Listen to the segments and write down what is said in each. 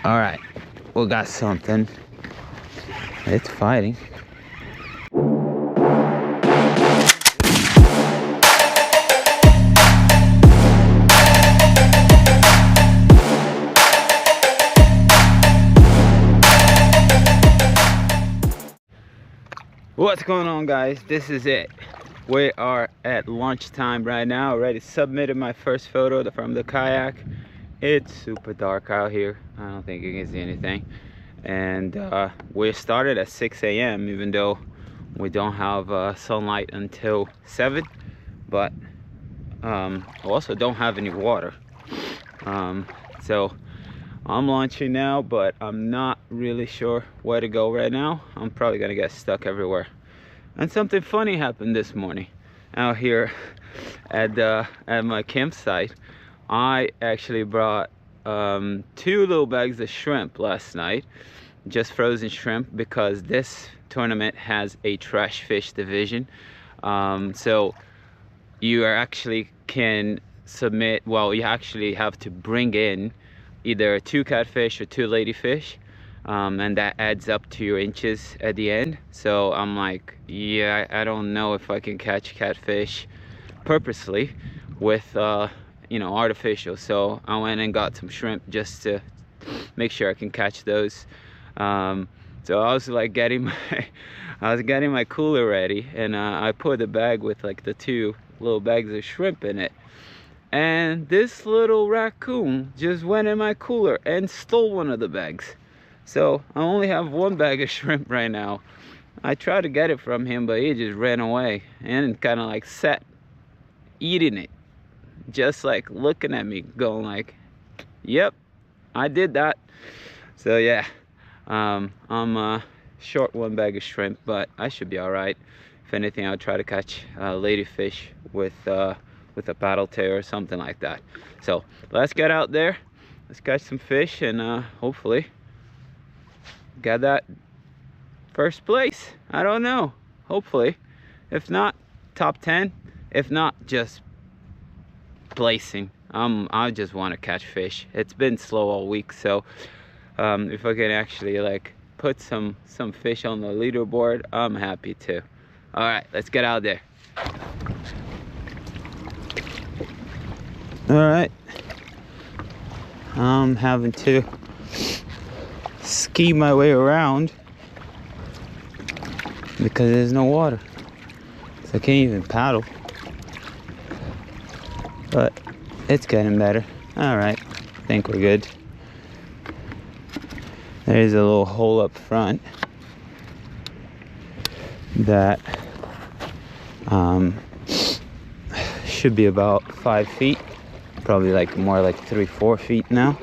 All right, we got something. It's fighting. What's going on, guys? This is it. We are at lunchtime right now. Already submitted my first photo from the kayak. It's super dark out here. I don't think you can see anything. And we started at 6 a.m. even though we don't have sunlight until 7. But also don't have any water. So I'm launching now, but I'm not really sure where to go right now. I'm probably gonna get stuck everywhere. And something funny happened this morning out here at my campsite. I actually brought 2 little bags of shrimp last night, just frozen shrimp, because this tournament has a trash fish division. So you actually can submit, well, you actually have to bring in either 2 catfish or 2 ladyfish, and that adds up to your inches at the end. So I'm like, yeah, I don't know if I can catch catfish purposely with you know, artificial. So I went and got some shrimp just to make sure I can catch those. So I was like getting my cooler ready, and I put a bag with like the 2 little bags of shrimp in it, and this little raccoon just went in my cooler and stole one of the bags. So I only have 1 bag of shrimp right now. I tried to get it from him, but he just ran away and kind of like sat eating it, just like looking at me going like, yep, I did that. So yeah, I'm short 1 bag of shrimp, but I should be all right. If anything, I'll try to catch ladyfish with a paddle tail or something like that. So let's get out there, let's catch some fish, and hopefully get that first place. I don't know, hopefully. If not, top 10. If not, just placing. I just want to catch fish. It's been slow all week, so if I can actually like put some fish on the leaderboard, I'm happy too. All right, let's get out there. All right, I'm having to ski my way around because there's no water, so I can't even paddle. But it's getting better. All right, I think we're good. There's a little hole up front that should be about 5 feet, probably like more like 3-4 feet now,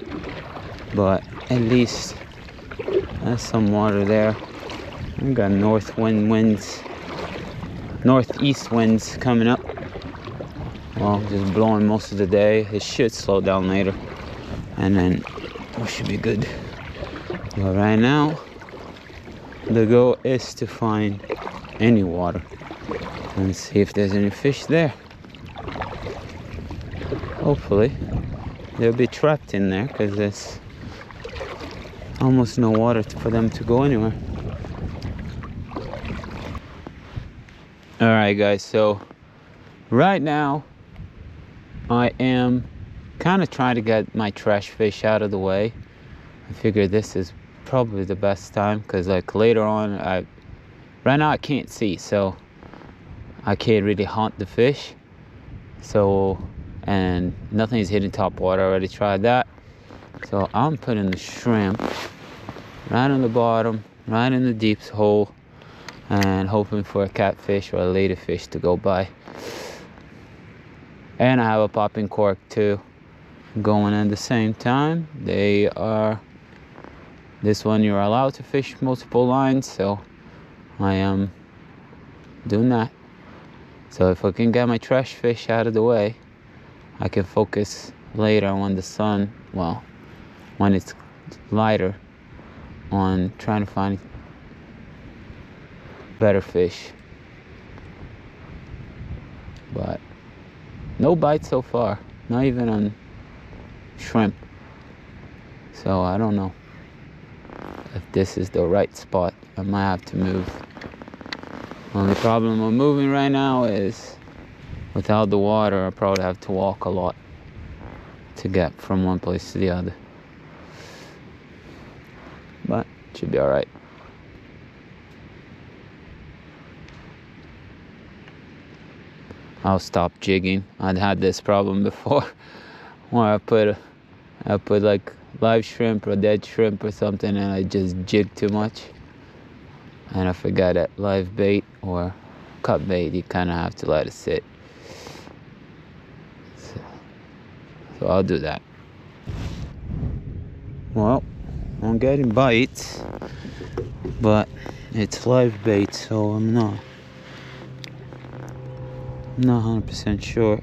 but at least there's some water there. We got northeast winds coming up. Well, just blowing most of the day. It should slow down later, and then we should be good. But right now, the goal is to find any water and see if there's any fish there. Hopefully, they'll be trapped in there because there's almost no water for them to go anywhere. All right, guys. So right now, I am kind of trying to get my trash fish out of the way. I figure this is probably the best time because like later on, right now I can't see, so I can't really hunt the fish. So, and nothing's hitting top water. I already tried that. So I'm putting the shrimp right on the bottom, right in the deep hole, and hoping for a catfish or a ladyfish to go by. And I have a popping cork too going at the same time. This one you're allowed to fish multiple lines, so I am doing that. So if I can get my trash fish out of the way, I can focus later when the sun, well, when it's lighter, on trying to find better fish. But no bites so far, not even on shrimp. So I don't know. this is the right spot. I might have to move. Only problem with moving right now is without the water, I probably have to walk a lot to get from one place to the other. But it should be all right. I'll stop jigging. I'd had this problem before where I put like live shrimp or dead shrimp or something, and I just jig too much. And I forgot that live bait or cut bait, you kind of have to let it sit. So I'll do that. Well, I'm getting bites, but it's live bait, so I'm not 100% sure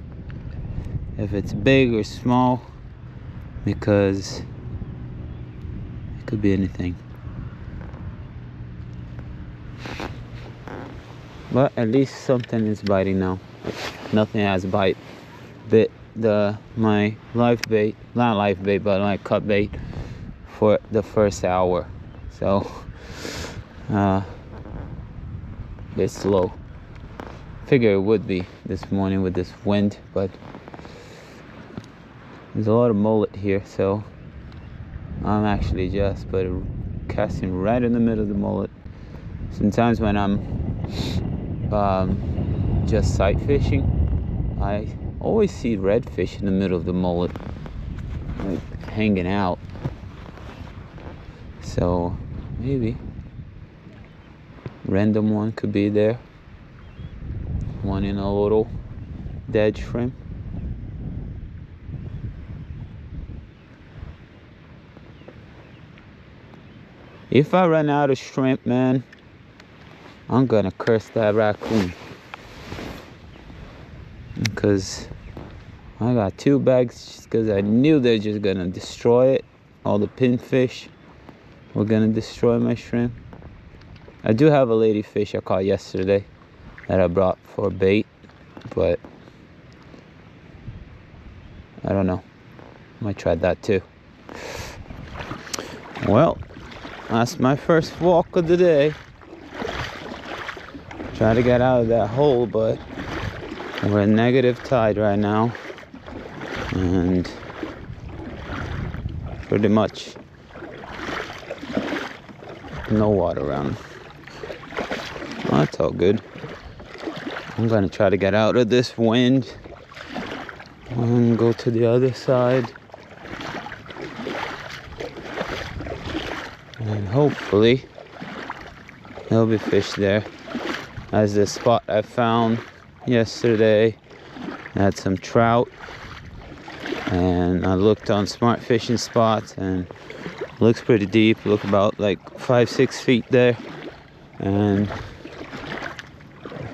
if it's big or small, because it could be anything. But at least something is biting now. Nothing has bit my live bait, not live bait, but my cut bait for the first hour. So it's slow. Figure it would be this morning with this wind, but there's a lot of mullet here, so I'm actually just casting right in the middle of the mullet. Sometimes when I'm just sight fishing, I always see redfish in the middle of the mullet, like hanging out. So maybe random one could be there. One in a little dead shrimp. If I run out of shrimp, man, I'm gonna curse that raccoon, because I got 2 bags because I knew they're just gonna destroy it. All the pinfish were gonna destroy my shrimp. I do have a ladyfish I caught yesterday that I brought for bait, but I don't know. Might try that too. Well, that's my first walk of the day. Try to get out of that hole, but we're in negative tide right now, and pretty much no water around. Well, that's all good. I'm gonna try to get out of this wind and go to the other side, and hopefully there'll be fish there. As the spot I found yesterday had some trout, and I looked on smart fishing spots, and it looks pretty deep. Look about like 5-6 feet there, and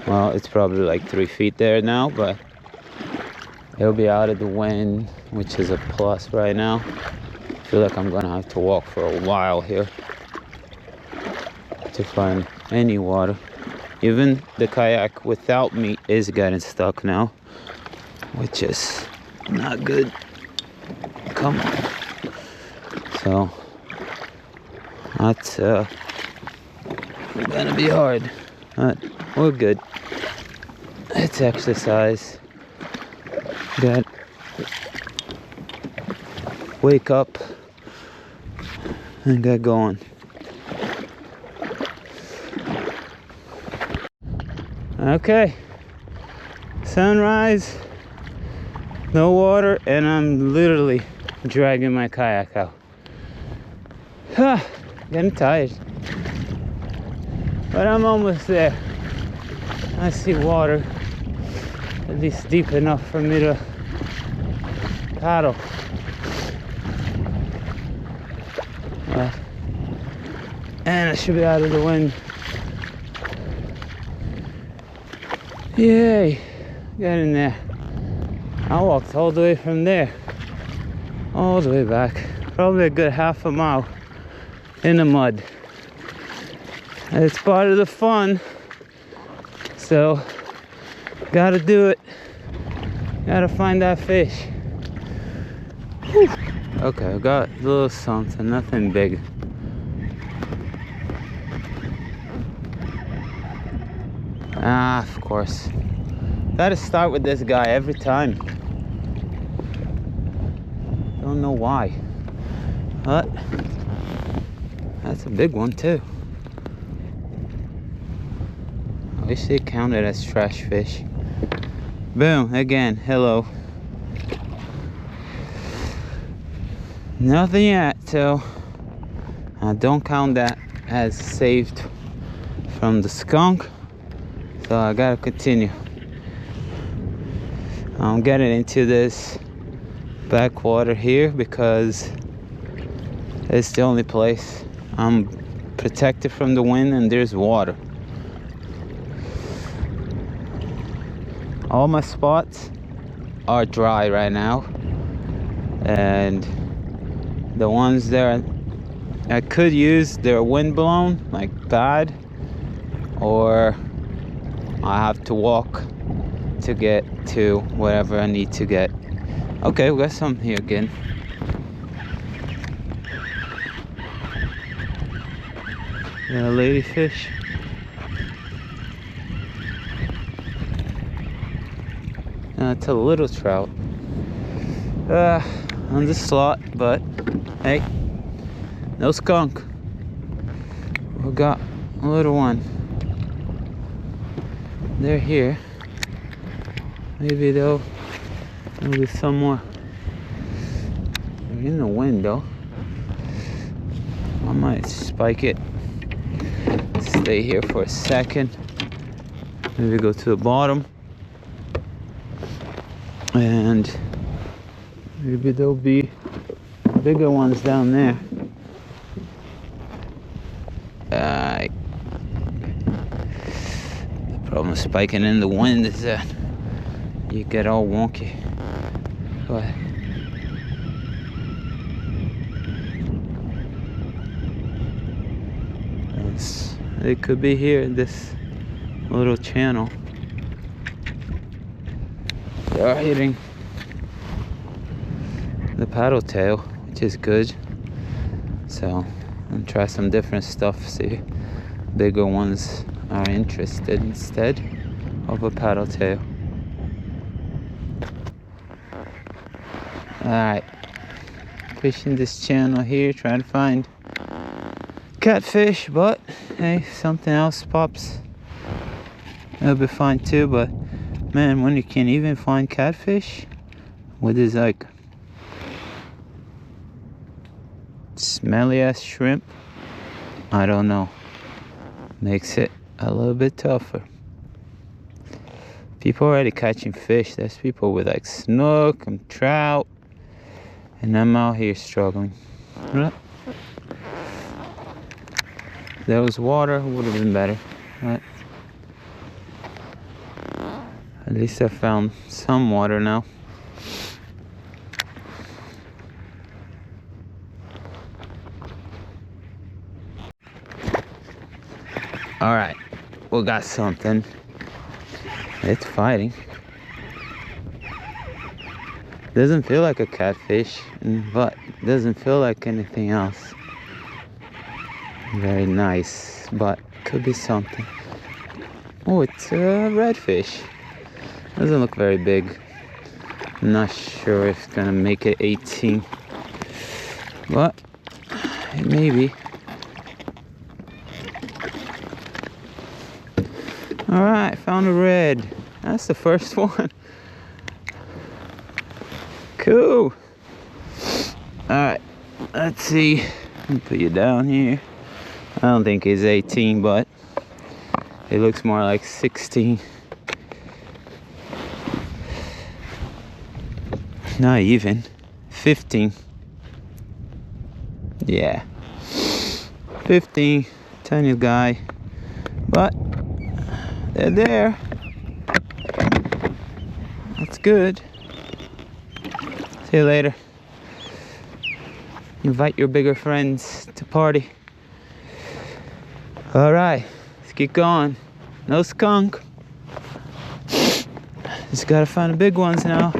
well, it's probably like 3 feet there now, but it'll be out of the wind, which is a plus right now. I feel like I'm gonna have to walk for a while here to find any water. Even the kayak without me is getting stuck now, which is not good. Come on. So that's gonna be hard, but we're good. It's exercise. Got wake up and get going. Okay, sunrise, no water, and I'm literally dragging my kayak out. Getting tired, but I'm almost there. I see water, at least deep enough for me to paddle. And I should be out of the wind. Yay, got in there. I walked all the way from there, all the way back, probably a good half a mile in the mud. And it's part of the fun, so gotta do it. Gotta find that fish. Whew. Okay, I got a little something, nothing big. Ah, of course. Gotta start with this guy every time. Don't know why. But that's a big one too. I wish they counted as trash fish. Boom, again, hello. Nothing yet, so I don't count that as saved from the skunk. So I gotta continue. I'm getting into this backwater here because it's the only place I'm protected from the wind and there's water. All my spots are dry right now, and the ones that I could use, they're wind blown, like bad, or I have to walk to get to whatever I need to get. Okay, we got some here again. Yeah, ladyfish. It's a little trout on the slot, but hey, no skunk. We got a little one. They're here. Maybe there'll be some more. They're in the window. I might spike it. Stay here for a second. Maybe go to the bottom. And maybe there'll be bigger ones down there. The problem with spiking in the wind is that you get all wonky. But it could be here in this little channel. They are hitting the paddle tail, which is good. So I'll try some different stuff, see bigger ones are interested instead of a paddle tail. Alright, fishing this channel here, trying to find catfish, but hey, if something else pops, it'll be fine too. But man, when you can't even find catfish with this like smelly ass shrimp, I don't know, makes it a little bit tougher. People already catching fish. There's people with like snook and trout, and I'm out here struggling. There was water, would have been better, but at least I found some water now. All right, we got something. It's fighting. Doesn't feel like a catfish, but doesn't feel like anything else. Very nice, but could be something. Oh, it's a redfish. Doesn't look very big. I'm not sure if it's gonna make it 18, but maybe. All right, found a red. That's the first one. Cool. All right, let's see. Let me put you down here. I don't think it's 18, but it looks more like 16. Not even 15. Yeah, 15. Tiny guy, but they're there. That's good. See you later. Invite your bigger friends to party. All right, let's get going. No skunk. Just gotta find the big ones now.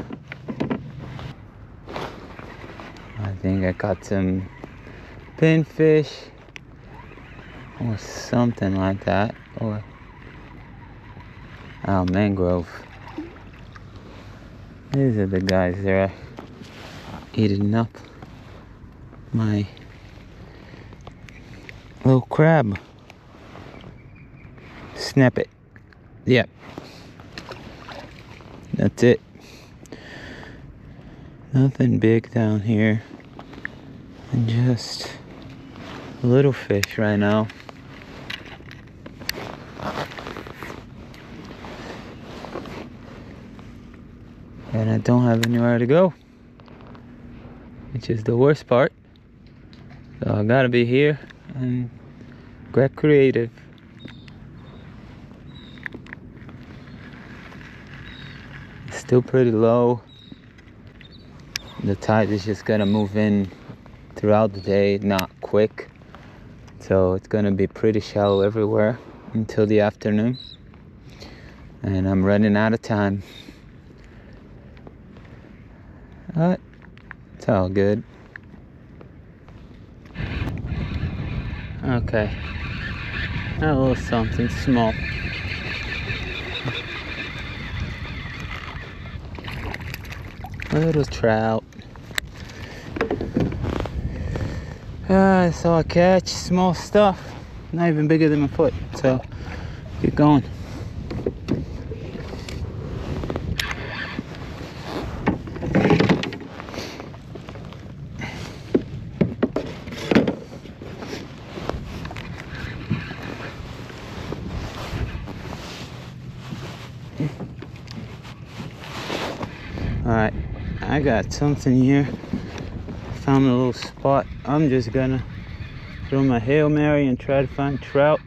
I think I caught some pinfish or something like that, or mangrove. These are the guys there eating up my little crab. Snap it. Yep. That's it. Nothing big down here. And just a little fish right now. And I don't have anywhere to go, which is the worst part. So I gotta be here and get creative. It's still pretty low. The tide is just gonna move in throughout the day, not quick. So it's gonna be pretty shallow everywhere until the afternoon. And I'm running out of time. But it's all good. Okay. A little something small. Little trout. That's all I catch. Small stuff. Not even bigger than my foot. So keep going. Alright, I got something here. Found a little spot. I'm just gonna throw my Hail Mary and try to find trout.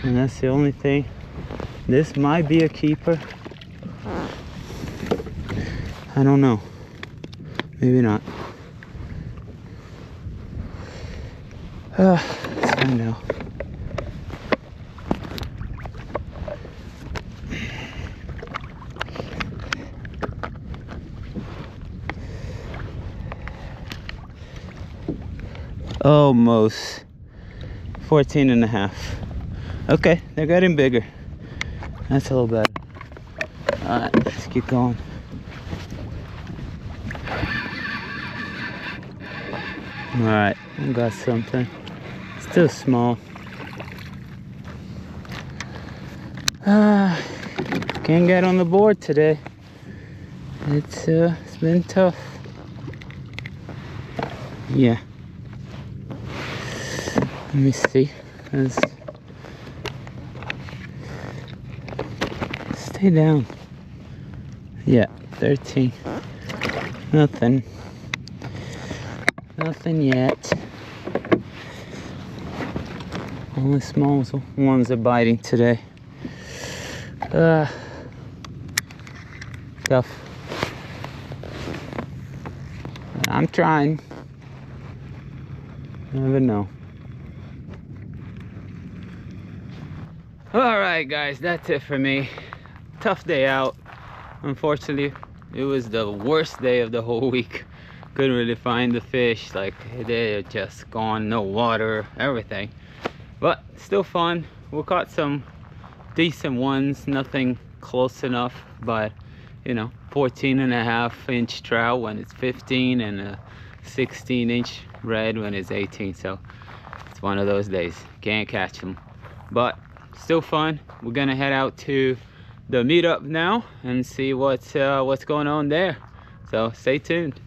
And that's the only thing. This might be a keeper. I don't know. Maybe not. Let's find out. Almost 14 and a half. Okay, they're getting bigger. That's a little better. Alright, let's keep going. Alright, I got something. Still small. Can't get on the board today. It's been tough. Yeah. Let me see. Stay down. Yeah, 13. Nothing. Nothing yet. Only small ones are biting today. Tough. I'm trying. Never know. Alright guys, that's it for me. Tough day out. Unfortunately, it was the worst day of the whole week. Couldn't really find the fish. Like, they're just gone, no water, everything. But still fun. We caught some decent ones, nothing close enough, but you know, 14.5-inch trout when it's 15 and a 16-inch red when it's 18. So it's one of those days, can't catch them, but still fun. We're gonna head out to the meetup now and see what's going on there, so stay tuned.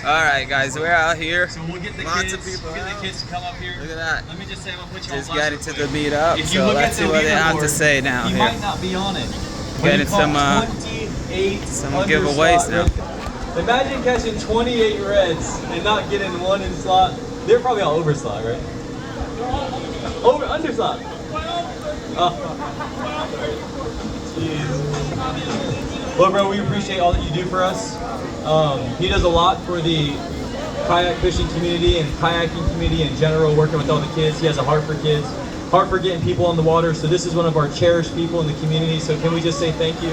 Alright guys, we're out here. So we'll get the lots of people. We'll get the kids to come up here. Look at that. Let me just say, I'm gonna put you just on getting to the meetup. So let's see what they have to say now. You might not be on it. Getting some giveaways now. Imagine catching 28 reds and not getting one in slot. They're probably all over slot, right? Over under slot. Well, bro, we appreciate all that you do for us. He does a lot for the kayak fishing community and kayaking community in general, working with all the kids. He has a heart for kids, heart for getting people on the water. So this is one of our cherished people in the community. So can we just say thank you?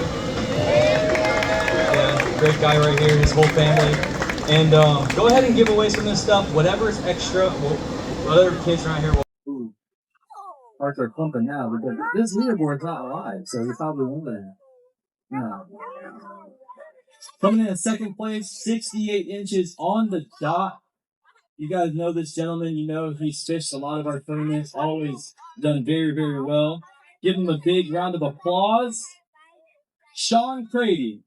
Yeah, great guy right here, his whole family. And go ahead and give away some of this stuff. Whatever is extra, other kids around here will. hearts are pumping now because this leaderboard's not live, so you're probably wondering. No. Coming in at second place, 68 inches on the dot. You guys know this gentleman. You know he's fished a lot of our tournaments. Always done very, very well. Give him a big round of applause. Sean Crady.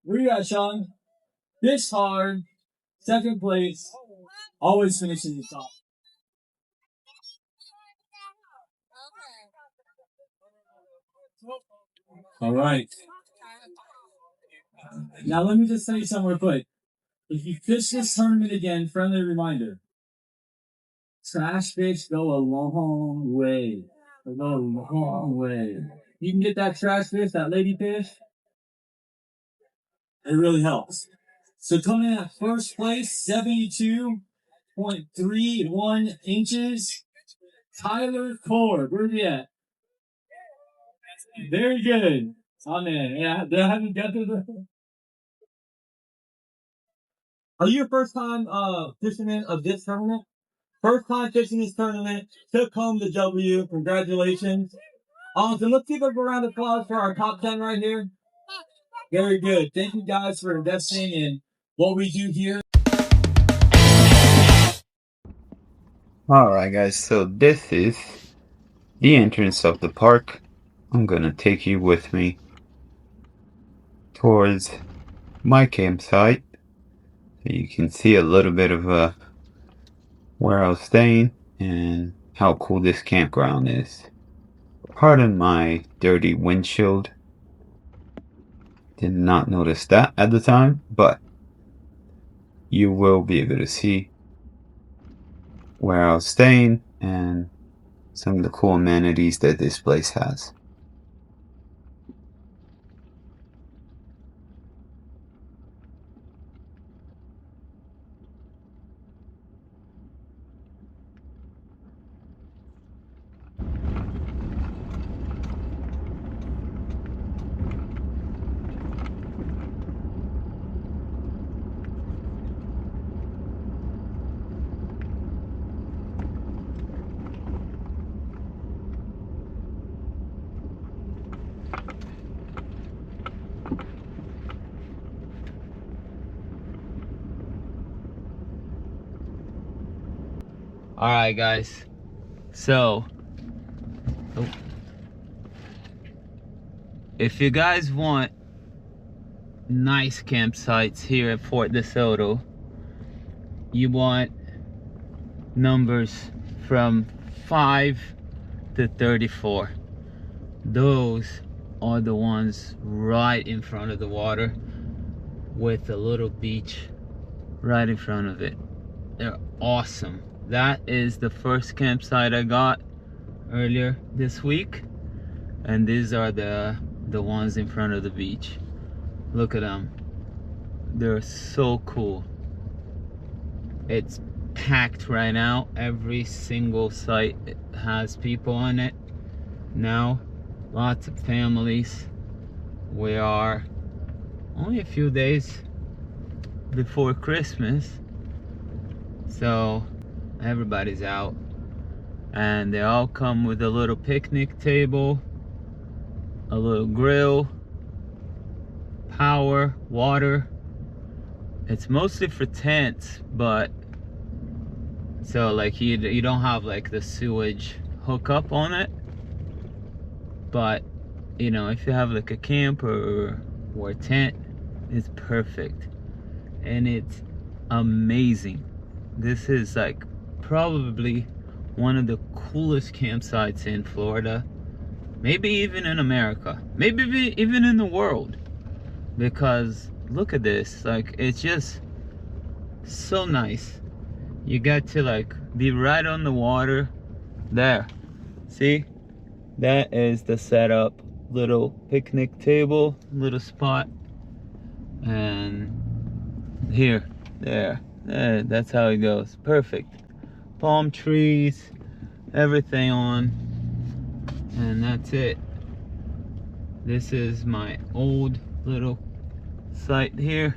Where you at, Sean? Fish hard. Second place. Always finishing the top. All right. Now let me just tell you something real quick. If you fish this tournament again, friendly reminder. Trash fish go a long way. They go a long way. You can get that trash fish, that lady fish. It really helps. So coming in at first place, 72.31 inches. Tyler Cord. Where's he at? Very good. Oh man, yeah, I haven't got to the. Are you a first time fisherman of this tournament? First time fishing this tournament, took home the W. Congratulations. So let's give a round of applause for our top 10 right here. Very good. Thank you guys for investing in what we do here. Alright guys, so this is the entrance of the park. I'm gonna take you with me towards my campsite so you can see a little bit of where I was staying and how cool this campground is. Pardon my dirty windshield. Did not notice that at the time, but you will be able to see where I was staying and some of the cool amenities that this place has. Alright guys, so if you guys want nice campsites here at Fort DeSoto, you want numbers from 5 to 34. Those are the ones right in front of the water with a little beach right in front of it. They're awesome. That is the first campsite I got earlier this week, and these are the ones in front of the beach. Look at them. They're so cool. It's packed right now. Every single site has people on it now. Lots of families. We are only a few days before Christmas, so everybody's out, and they all come with a little picnic table, a little grill, power, water. It's mostly for tents, but so like you don't have like the sewage hookup on it, but you know, if you have like a camper or a tent, it's perfect. And it's amazing. This is like probably one of the coolest campsites in Florida, maybe even in America, maybe even in the world, because look at this. Like, it's just so nice. You get to like be right on the water there. See, that is the setup. Little picnic table, little spot, and here, there, that's how it goes. Perfect. Palm trees, everything on, and that's it. This is my old little site here.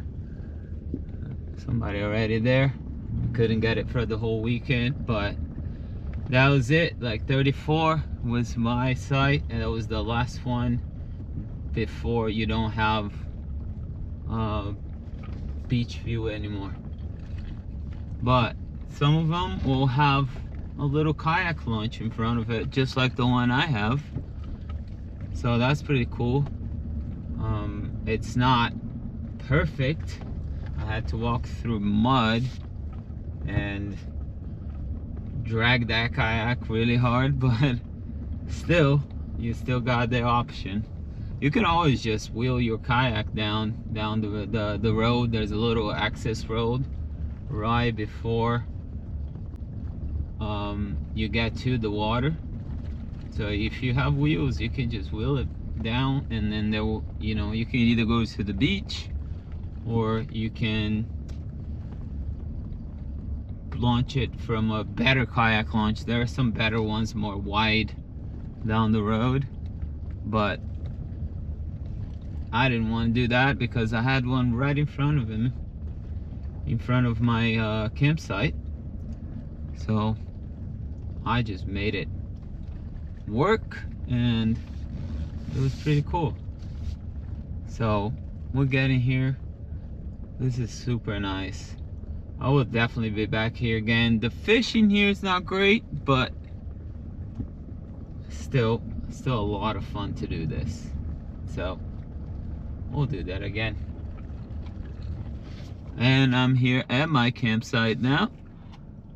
Somebody already there. Couldn't get it for the whole weekend, but that was it. Like 34 was my site, and that was the last one before you don't have beach view anymore. But some of them will have a little kayak launch in front of it, just like the one I have. So that's pretty cool. It's not perfect. I had to walk through mud and drag that kayak really hard, but still, you still got the option. You can always just wheel your kayak down the road. There's a little access road right before you get to the water. So if you have wheels, you can just wheel it down, and then there will, you know, you can either go to the beach or you can launch it from a better kayak launch. There are some better ones, more wide down the road, but I didn't want to do that because I had one right in front of him, in front of my campsite. So I just made it work, and it was pretty cool. So we're getting here. This is super nice. I will definitely be back here again. The fishing here is not great, but still a lot of fun to do this. So we'll do that again. And I'm here at my campsite now.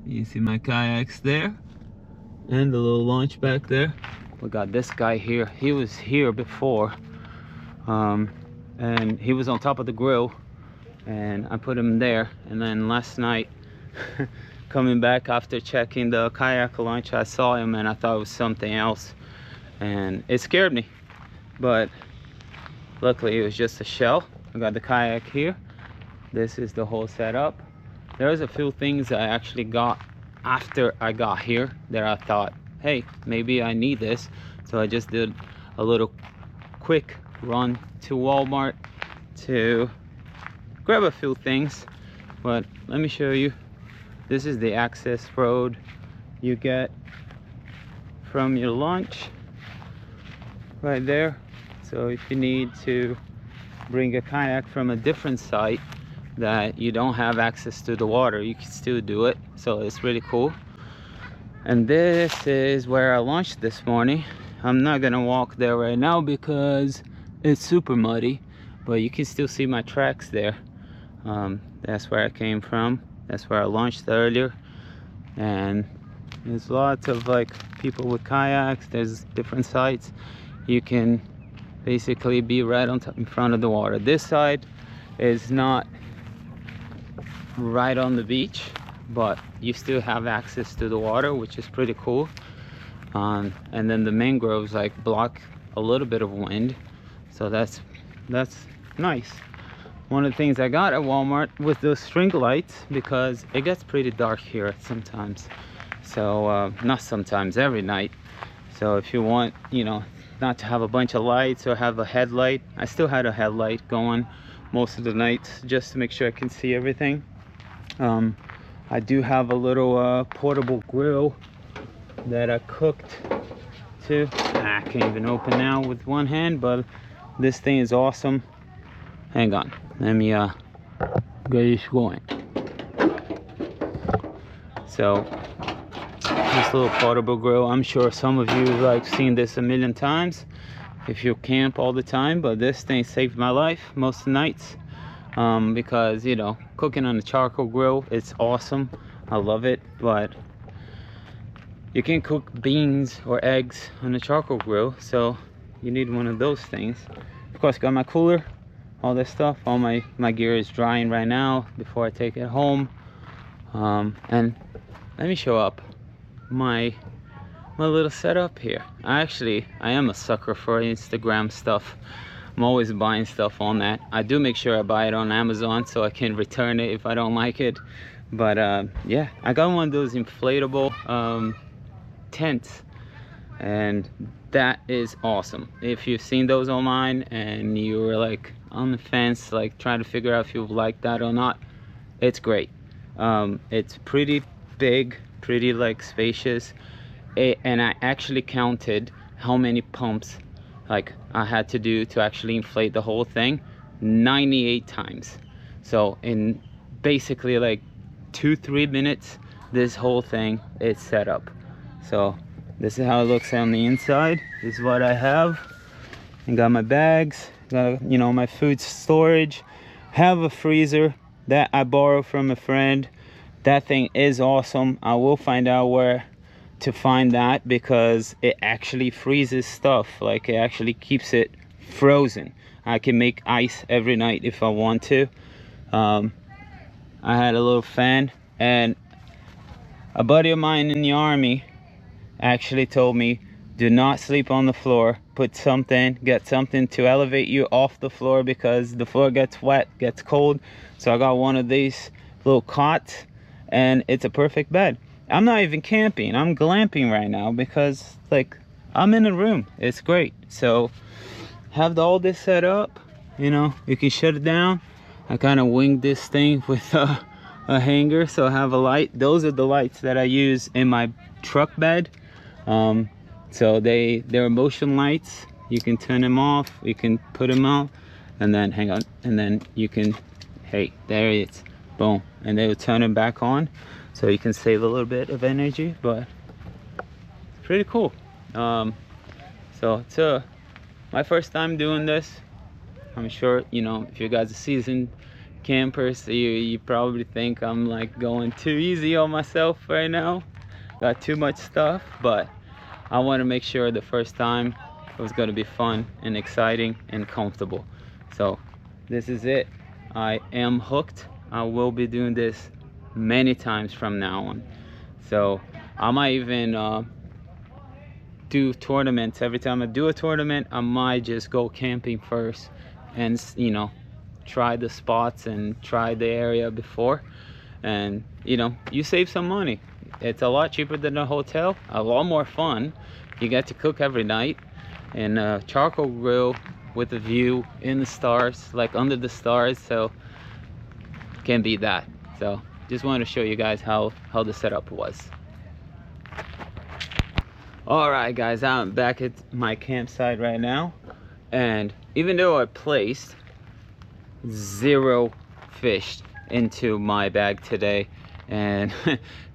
You see my kayaks there and the little launch back there. We got this guy here. He was here before, and he was on top of the grill, and I put him there. And then last night, coming back after checking the kayak launch, I saw him and I thought it was something else, and it scared me. But luckily it was just a shell. I got the kayak here. This is the whole setup. There's a few things I actually got after I got here that I thought, hey, maybe I need this. So I just did a little quick run to Walmart to grab a few things. But let me show you. This is the access road you get from your launch right there. So if you need to bring a kayak from a different site that you don't have access to the water, you can still do it. So it's really cool. And this is where I launched this morning. I'm not gonna walk there right now because it's super muddy, but you can still see my tracks there. That's where I came from. That's where I launched earlier. And there's lots of like people with kayaks. There's different sites. You can basically be right on top in front of the water. This side is not right on the beach, but you still have access to the water, which is pretty cool. And then the mangroves like block a little bit of wind, so that's nice. One of the things I got at Walmart was those string lights, because it gets pretty dark here sometimes. So not sometimes, every night. So if you want, you know, not to have a bunch of lights or have a headlight, I still had a headlight going most of the nights just to make sure I can see everything. I do have a little portable grill that I cooked to. I can't even open now with one hand, but this thing is awesome. Hang on, let me get this going. So this little portable grill, I'm sure some of you like seen this a million times if you camp all the time, but this thing saved my life most of the nights. Because, you know, cooking on a charcoal grill, it's awesome. I love it, but you can't cook beans or eggs on a charcoal grill, so you need one of those things. Of course, got my cooler, all this stuff. All my gear is drying right now before I take it home. And let me show up my little setup here. I am a sucker for Instagram stuff. I'm always buying stuff on that. I do make sure I buy it on Amazon so I can return it if I don't like it. But yeah, I got one of those inflatable tents, and that is awesome. If you've seen those online and you were like on the fence, like trying to figure out if you like that or not, it's great. It's pretty big, pretty like spacious, and I actually counted how many pumps like I had to do to actually inflate the whole thing. 98 times. So in basically like 2-3 minutes, this whole thing is set up. So this is how it looks on the inside. This is what I have. I got my bags, got, you know, my food storage, have a freezer that I borrowed from a friend. That thing is awesome. I will find out where to find that, because it actually freezes stuff. Like, it actually keeps it frozen. I can make ice every night if I want to. I had a little fan, and a buddy of mine in the army actually told me, do not sleep on the floor. Put something, get something to elevate you off the floor, because the floor gets wet, gets cold. So I got one of these little cots, and it's a perfect bed. I'm not even camping, I'm glamping right now, because like I'm in a room. It's great. So have all this set up, you know, you can shut it down. I kind of winged this thing with a hanger, so I have a light. Those are the lights that I use in my truck bed. So they're motion lights. You can turn them off, you can put them out, and then hang on, and then you can, hey, there it is, boom, and they will turn them back on, so you can save a little bit of energy. But it's pretty cool. So it's my first time doing this. I'm sure, you know, if you guys are seasoned campers, you probably think I'm like going too easy on myself right now, got too much stuff, but I want to make sure the first time it was going to be fun and exciting and comfortable. So this is it. I am hooked. I will be doing this many times from now on. So I might even do tournaments. Every time I do a tournament, I might just go camping first and, you know, try the spots and try the area before. And, you know, you save some money. It's a lot cheaper than a hotel, a lot more fun. You get to cook every night, and a charcoal grill with a view in the stars, like under the stars. So can't beat that. So just wanted to show you guys how the setup was. All right guys, I'm back at my campsite right now, and even though I placed 0 fish into my bag today and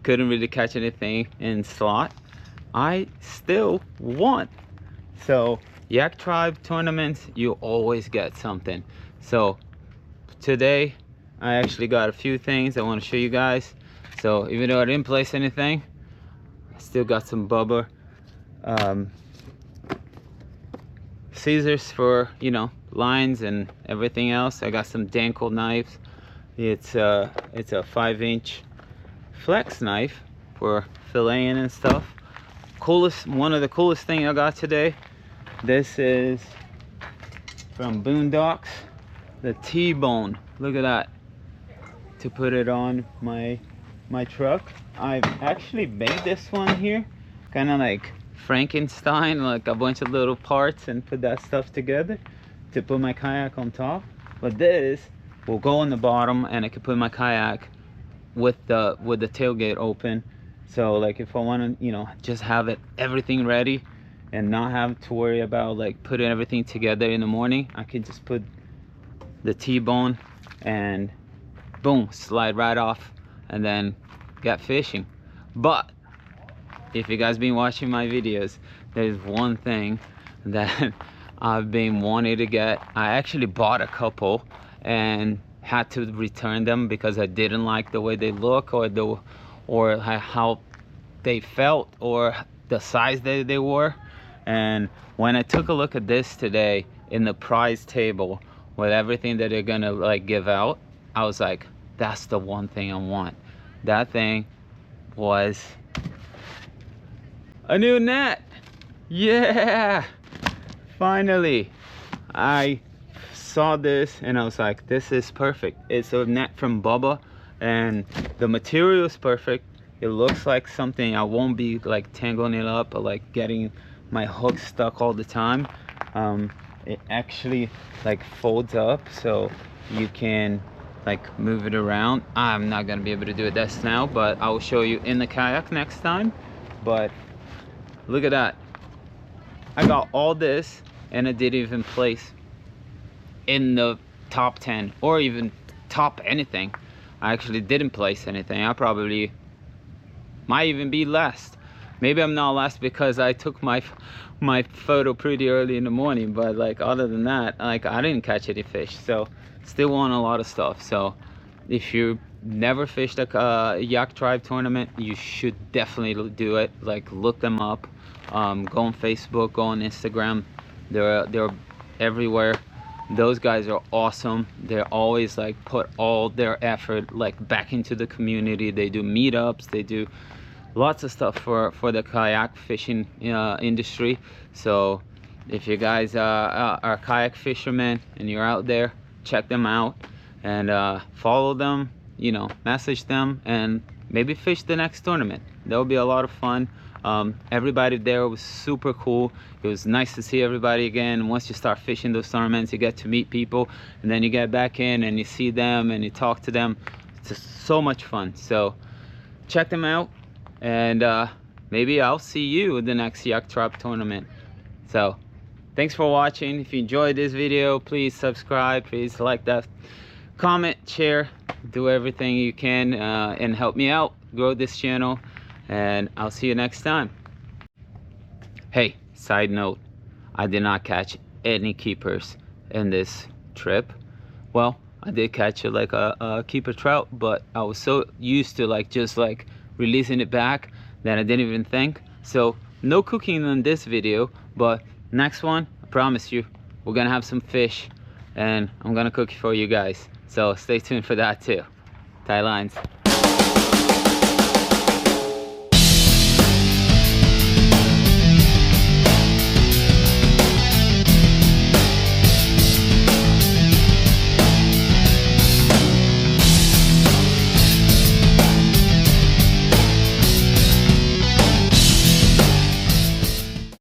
couldn't really catch anything in slot, I still won. So Yaktribe tournaments, you always get something. So today I actually got a few things I want to show you guys. So even though I didn't place anything, I still got some bubba scissors for, you know, lines and everything else. I got some Danko knives. It's a 5-inch flex knife for filleting and stuff. One of the coolest thing I got today, this is from Boondocks, the T-bone. Look at that, to put it on my truck. I've actually made this one here, kind of like Frankenstein, like a bunch of little parts, and put that stuff together to put my kayak on top. But this will go on the bottom, and I can put my kayak with the tailgate open. So like if I want to, you know, just have everything ready and not have to worry about like putting everything together in the morning, I can just put the T-bone and boom, slide right off and then get fishing. But if you guys been watching my videos, there's one thing that I've been wanting to get. I actually bought a couple and had to return them because I didn't like the way they look, or how they felt, or the size that they were. And when I took a look at this today in the prize table with everything that they're gonna like give out, I was like, that's the one thing I want. That thing was a new net. Yeah, finally. I saw this and I was like, this is perfect. It's a net from Bubba, and the material is perfect. It looks like something I won't be like tangling it up or like getting my hook stuck all the time. It actually like folds up so you can like move it around. I'm not gonna be able to do it this now, but I will show you in the kayak next time. But Look at that. I got all this and I didn't even place in the top 10 or even top anything. I actually didn't place anything. I probably might even be last. Maybe I'm not last because I took my photo pretty early in the morning, but like other than that, like I didn't catch any fish. So still won a lot of stuff. So if you never fished a Yaktribe tournament, you should definitely do it. Like look them up. Go on Facebook, go on Instagram. They're everywhere. Those guys are awesome. They're always like put all their effort like back into the community. They do meetups, they do lots of stuff for the kayak fishing industry. So if you guys are kayak fishermen and you're out there, check them out and follow them, you know, message them, and maybe fish the next tournament. That'll be a lot of fun. Everybody there was super cool. It was nice to see everybody again. Once you start fishing those tournaments, you get to meet people, and then you get back in and you see them and you talk to them. It's just so much fun. So check them out, and maybe I'll see you in the next Yaktribe tournament. So thanks for watching. If you enjoyed this video, please subscribe, please like that, comment, share, do everything you can and help me out grow this channel, and I'll see you next time. Hey, side note, I did not catch any keepers in this trip. Well, I did catch like a keeper trout, but I was so used to like just like releasing it back that I didn't even think. So no cooking in this video, but next one, I promise you, we're gonna have some fish and I'm gonna cook it for you guys. So stay tuned for that too. Tie lines.